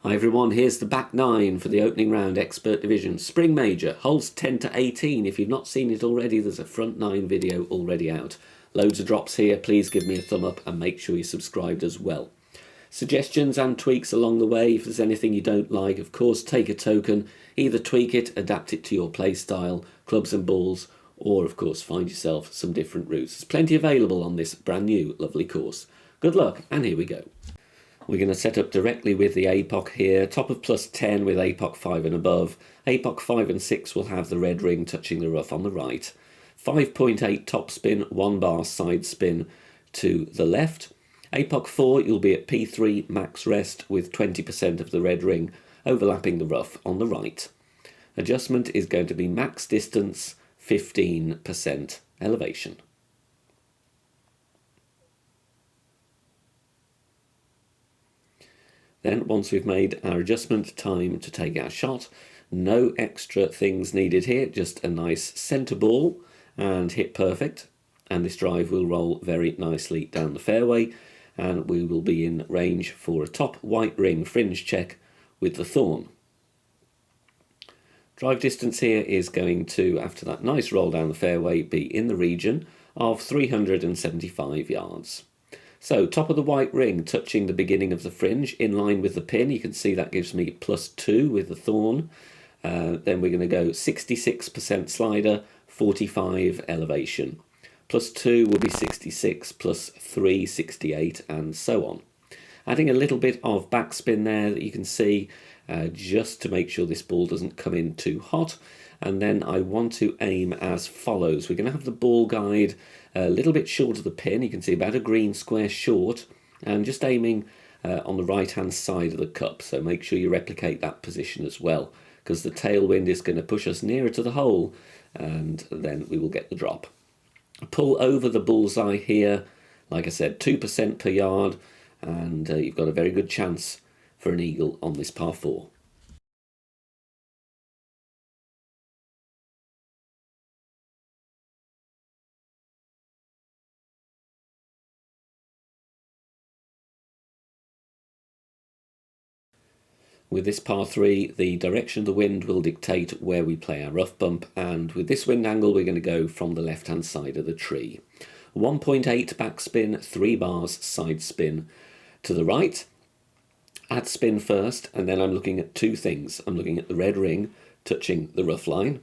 Hi everyone, here's the back nine for the opening round expert division. Spring major, holes 10 to 18. If you've not seen it already, there's a front nine video already out. Loads of drops here, please give me a thumb up and make sure you're subscribed as well. Suggestions and tweaks along the way. If there's anything you don't like, of course, take a token. Either tweak it, adapt it to your play style, clubs and balls, or of course find yourself some different routes. There's plenty available on this brand new lovely course. Good luck, and here we go. We're going to set up directly with the APOC here, top of plus 10 with APOC 5 and above. APOC 5 and 6 will have the red ring touching the rough on the right. 5.8 top spin, 1 bar side spin to the left. APOC 4, you'll be at P3 max rest with 20% of the red ring overlapping the rough on the right. Adjustment is going to be max distance, 15% elevation. Then, once we've made our adjustment, time to take our shot. No extra things needed here, just a nice centre ball and hit perfect. And this drive will roll very nicely down the fairway, and we will be in range for a top white ring fringe check with the thorn. Drive distance here is going to, after that nice roll down the fairway, be in the region of 375 yards. So, top of the white ring touching the beginning of the fringe in line with the pin. You can see that gives me +2 with the thorn. Then we're going to go 66% slider, 45 elevation. +2 will be 66, +3, 68, and so on. Adding a little bit of backspin there that you can see, just to make sure this ball doesn't come in too hot. And then I want to aim as follows. We're going to have the ball guide a little bit short of the pin. You can see about a green square short, and just aiming on the right hand side of the cup. So make sure you replicate that position as well, because the tailwind is going to push us nearer to the hole, and then we will get the drop. Pull over the bullseye here, like I said, 2% per yard, and you've got a very good chance for an eagle on this par 4. With this par 3, the direction of the wind will dictate where we play our rough bump, and with this wind angle we're going to go from the left hand side of the tree. 1.8 backspin, 3 bars side spin to the right. Add spin first, and then I'm looking at two things. I'm looking at the red ring touching the rough line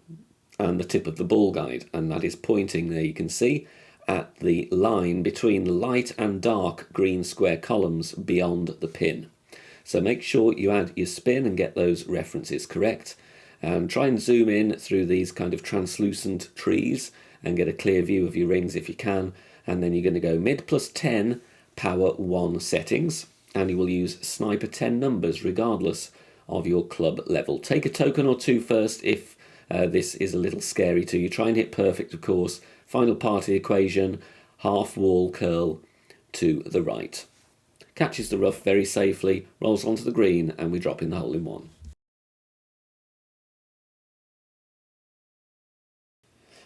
and the tip of the ball guide, and that is pointing, there you can see, at the line between the light and dark green square columns beyond the pin. So make sure you add your spin and get those references correct. Try and zoom in through these kind of translucent trees and get a clear view of your rings if you can. And then you're going to go mid +10, power 1 settings, and you will use sniper 10 numbers regardless of your club level. Take a token or two first if this is a little scary to you. Try and hit perfect, of course. Final part of the equation, half wall curl to the right. Catches the rough very safely, rolls onto the green, and we drop in the hole in one.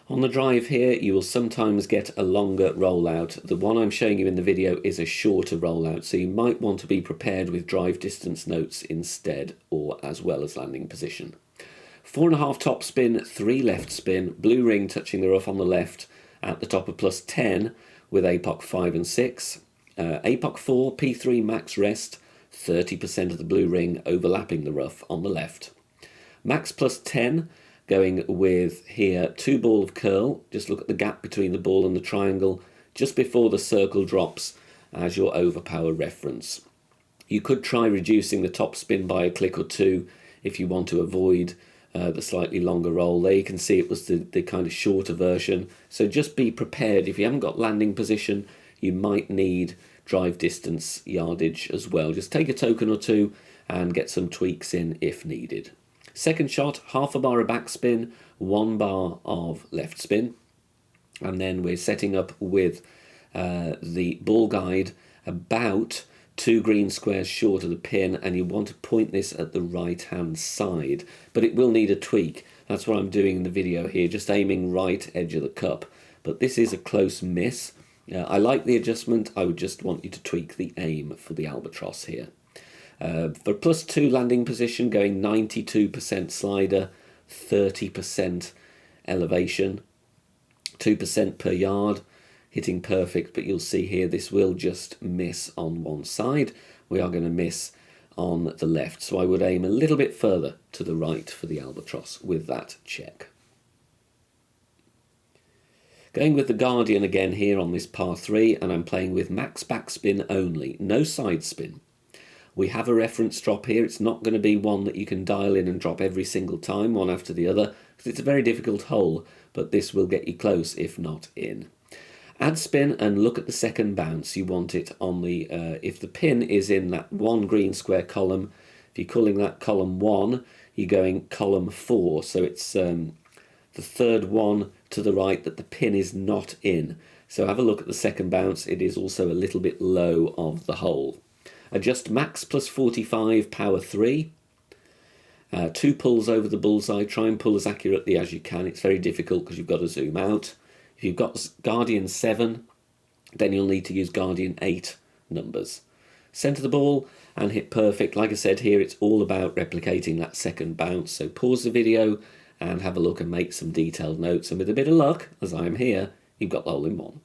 On the drive here, you will sometimes get a longer rollout. The one I'm showing you in the video is a shorter rollout, so you might want to be prepared with drive distance notes instead, or as well as landing position. 4.5 top spin, 3 left spin, blue ring touching the rough on the left at the top of +10 with APOC 5 and 6. APOC 4, P3 max rest, 30% of the blue ring overlapping the rough on the left. Max +10, going with here 2 ball of curl. Just look at the gap between the ball and the triangle just before the circle drops as your overpower reference. You could try reducing the top spin by a click or two if you want to avoid the slightly longer roll. There you can see it was the kind of shorter version. So just be prepared. If you haven't got landing position, you might need drive distance yardage as well. Just take a token or two and get some tweaks in if needed. Second shot, half a bar of backspin, 1 bar of left spin. And then we're setting up with the ball guide about 2 green squares short of the pin, and you want to point this at the right hand side, but it will need a tweak. That's what I'm doing in the video here, just aiming right edge of the cup. But this is a close miss. I like the adjustment. I would just want you to tweak the aim for the albatross here. For +2 landing position, going 92% slider, 30% elevation, 2% per yard, hitting perfect, but you'll see here this will just miss on one side. We are going to miss on the left, so I would aim a little bit further to the right for the albatross with that check. Going with the Guardian again here on this par 3, and I'm playing with max backspin only, no side spin. We have a reference drop here. It's not going to be one that you can dial in and drop every single time, one after the other, because it's a very difficult hole, but this will get you close, if not in. Add spin and look at the second bounce. You want it on the, if the pin is in that one green square column, if you're calling that column 1, you're going column 4. So it's the third one to the right that the pin is not in. So have a look at the second bounce. It is also a little bit low of the hole. Adjust max +45, power 3. 2 pulls over the bullseye. Try and pull as accurately as you can. It's very difficult because you've got to zoom out. If you've got Guardian 7, then you'll need to use Guardian 8 numbers. Centre the ball and hit perfect. Like I said here, it's all about replicating that second bounce. So pause the video and have a look and make some detailed notes. And with a bit of luck, as I am here, you've got the hole in one.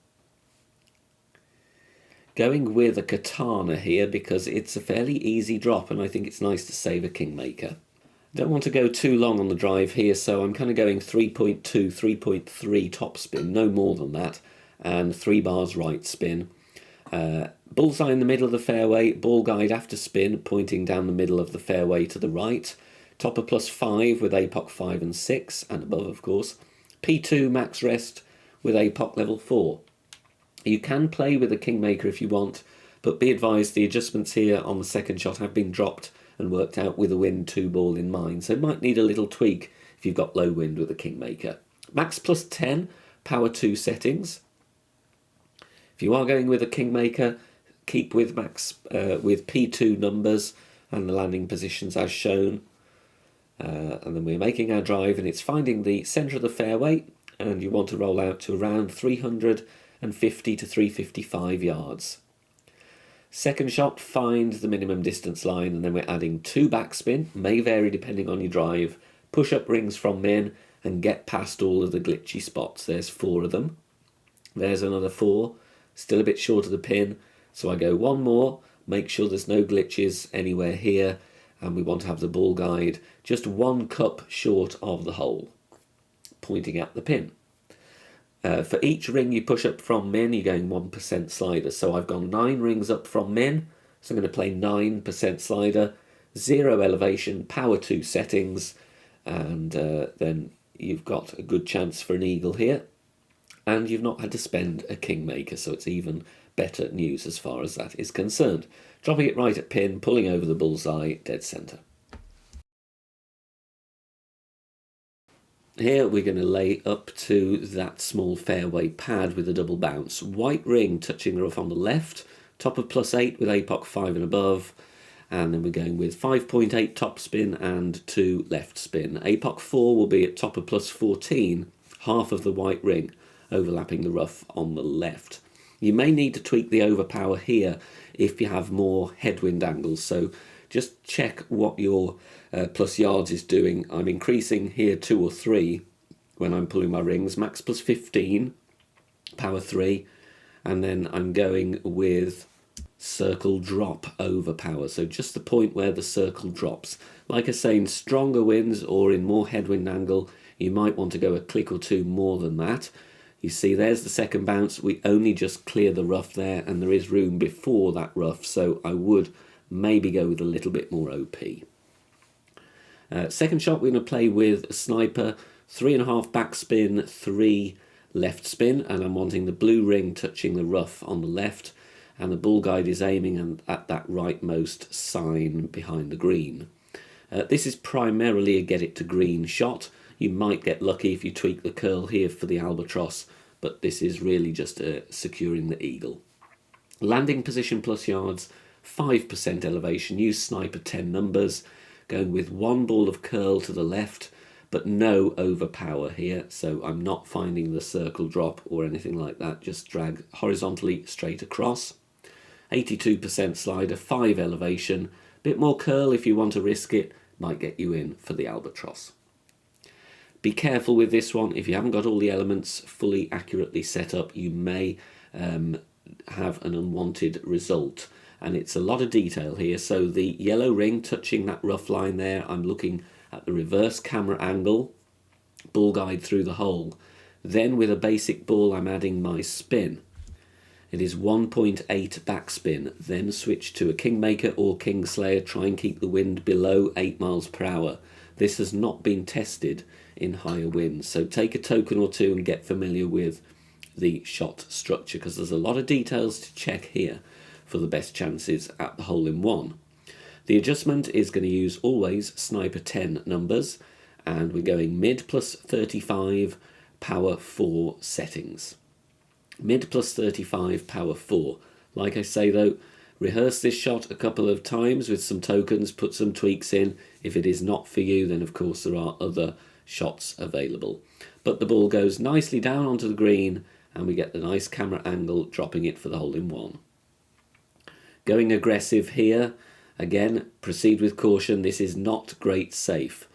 Going with a katana here because it's a fairly easy drop and I think it's nice to save a kingmaker. Don't want to go too long on the drive here, so I'm kind of going 3.2, 3.3 top spin, no more than that, and 3 bars right spin. Bullseye in the middle of the fairway, ball guide after spin, pointing down the middle of the fairway to the right. Topper +5 with APOC 5 and 6, and above of course. P2 max rest with APOC level 4. You can play with a kingmaker if you want, but be advised the adjustments here on the second shot have been dropped and worked out with a wind 2 ball in mind, so it might need a little tweak if you've got low wind with a kingmaker. Max +10, power 2 settings. If you are going with a kingmaker, keep with max with P2 numbers and the landing positions as shown. And then we're making our drive and it's finding the centre of the fairway, and you want to roll out to around 350 to 355 yards. Second shot, find the minimum distance line, and then we're adding 2 backspin, may vary depending on your drive, push-up rings from min, and get past all of the glitchy spots. There's 4 of them. There's another 4, still a bit short of the pin, so I go 1 more, make sure there's no glitches anywhere here, and we want to have the ball guide just 1 cup short of the hole, pointing at the pin. For each ring you push up from min, you're going 1% slider. So I've gone 9 rings up from min, so I'm going to play 9% slider, 0 elevation, power 2 settings, and then you've got a good chance for an eagle here. And you've not had to spend a kingmaker, so it's even better news as far as that is concerned. Dropping it right at pin, pulling over the bullseye, dead centre. Here we're going to lay up to that small fairway pad with a double bounce. White ring touching the rough on the left, top of +8 with APOC 5 and above, and then we're going with 5.8 top spin and 2 left spin. APOC 4 will be at top of +14, half of the white ring, overlapping the rough on the left. You may need to tweak the overpower here if you have more headwind angles, so just check what your plus yards is doing. I'm increasing here 2 or 3 when I'm pulling my rings, max +15, power 3, and then I'm going with circle drop over power, so just the point where the circle drops. Like I say, in stronger winds or in more headwind angle, you might want to go a click or 2 more than that. You see, there's the second bounce. We only just clear the rough there, and there is room before that rough, so I would maybe go with a little bit more OP. Second shot, we're going to play with a sniper, 3.5 backspin, 3 left spin, and I'm wanting the blue ring touching the rough on the left, and the ball guide is aiming at that rightmost sign behind the green. This is primarily a get it to green shot. You might get lucky if you tweak the curl here for the albatross, but this is really just securing the eagle. Landing position plus yards, 5% elevation, use sniper 10 numbers, going with 1 ball of curl to the left, but no overpower here, so I'm not finding the circle drop or anything like that, just drag horizontally straight across. 82% slider, 5 elevation, Bit more curl if you want to risk it, might get you in for the albatross. Be careful with this one. If you haven't got all the elements fully accurately set up, you may have an unwanted result. And it's a lot of detail here. So the yellow ring touching that rough line there, I'm looking at the reverse camera angle, ball guide through the hole. Then with a basic ball, I'm adding my spin. It is 1.8 backspin, then switch to a Kingmaker or Kingslayer. Try and keep the wind below 8 miles per hour. This has not been tested in higher winds, so take a token or two and get familiar with the shot structure, because there's a lot of details to check here for the best chances at the hole-in-one. The adjustment is going to use always sniper 10 numbers, and we're going mid plus 35, power 4 settings. Mid plus 35, power 4. Like I say though, rehearse this shot a couple of times with some tokens, put some tweaks in. If it is not for you, then of course there are other shots available. But the ball goes nicely down onto the green, and we get the nice camera angle dropping it for the hole-in-one. Going aggressive here, again, proceed with caution. This is not great safe.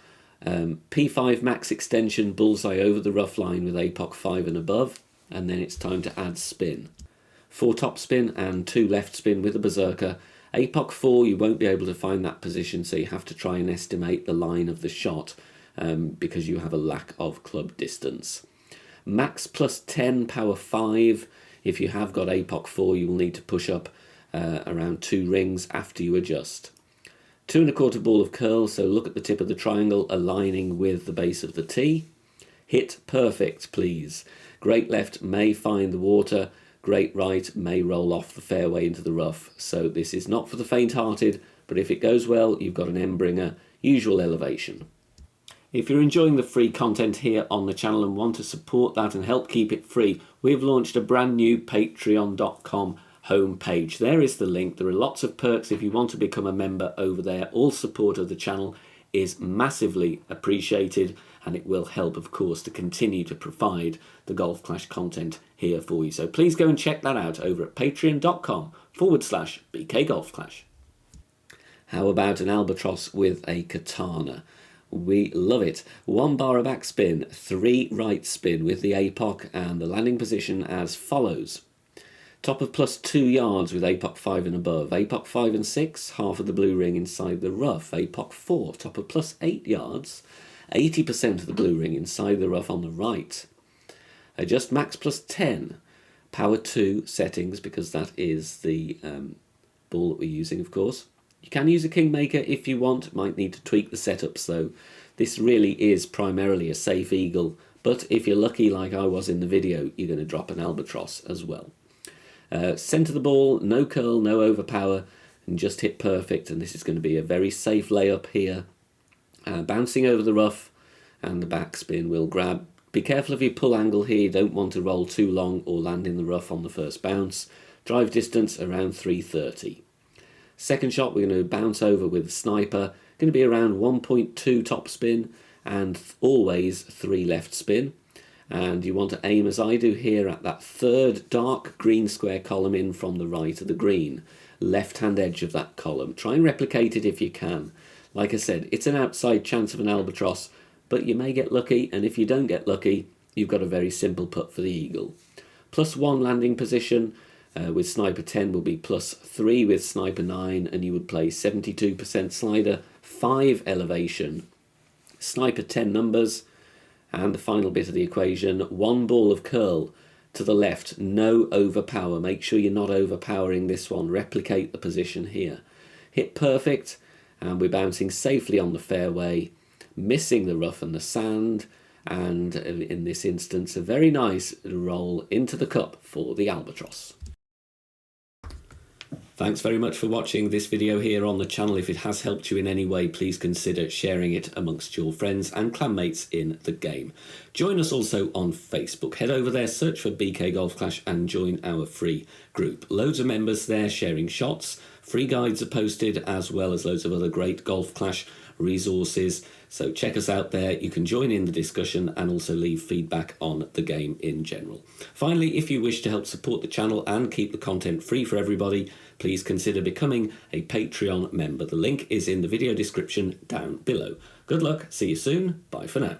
P5 max extension, bullseye over the rough line with APOC 5 and above, and then it's time to add spin. 4 top spin and 2 left spin with a berserker. APOC 4, you won't be able to find that position, so you have to try and estimate the line of the shot because you have a lack of club distance. Max plus 10, power 5. If you have got APOC 4, you will need to push up around 2 rings after you adjust. 2 1/4 ball of curl, so look at the tip of the triangle aligning with the base of the tee. Hit perfect, please. Great left may find the water, great right may roll off the fairway into the rough. So this is not for the faint-hearted, but if it goes well, you've got an end-bringer, usual elevation. If you're enjoying the free content here on the channel and want to support that and help keep it free, we've launched a brand new patreon.com homepage. There is the link. There are lots of perks if you want to become a member over there. All support of the channel is massively appreciated, and it will help, of course, to continue to provide the Golf Clash content here for you. So please go and check that out over at patreon.com/BK Golf Clash. How about an albatross with a katana? We love it. 1 bar of backspin, 3 right spin with the APOC, and the landing position as follows. Top of plus 2 yards with APOC 5 and above. APOC 5 and 6, half of the blue ring inside the rough. APOC 4, top of plus 8 yards, 80% of the blue ring inside the rough on the right. Adjust max plus 10, power 2 settings, because that is the ball that we're using, of course. You can use a Kingmaker if you want, might need to tweak the setups though. This really is primarily a safe eagle, but if you're lucky like I was in the video, you're going to drop an albatross as well. Centre the ball, no curl, no overpower, and just hit perfect, and this is going to be a very safe layup here. Bouncing over the rough, and the backspin will grab. Be careful of your pull angle here, you don't want to roll too long or land in the rough on the first bounce. Drive distance around 330. Second shot, we're going to bounce over with sniper, going to be around 1.2 top spin, and always 3 left spin. And you want to aim, as I do here, at that third dark green square column in from the right of the green, left-hand edge of that column. Try and replicate it if you can. Like I said, it's an outside chance of an albatross, but you may get lucky, and if you don't get lucky, you've got a very simple putt for the eagle. Plus 1 landing position with sniper 10 will be plus 3 with sniper 9, and you would play 72% slider, 5 elevation, sniper 10 numbers. And the final bit of the equation, 1 ball of curl to the left, no overpower. Make sure you're not overpowering this one. Replicate the position here. Hit perfect, and we're bouncing safely on the fairway, missing the rough and the sand, and in this instance, a very nice roll into the cup for the albatross. Thanks very much for watching this video here on the channel. If it has helped you in any way, please consider sharing it amongst your friends and clanmates in the game. Join us also on Facebook. Head over there, search for BK Golf Clash and join our free group. Loads of members there sharing shots. Free guides are posted, as well as loads of other great Golf Clash resources. So check us out there. You can join in the discussion and also leave feedback on the game in general. Finally, if you wish to help support the channel and keep the content free for everybody, please consider becoming a Patreon member. The link is in the video description down below. Good luck, see you soon, bye for now.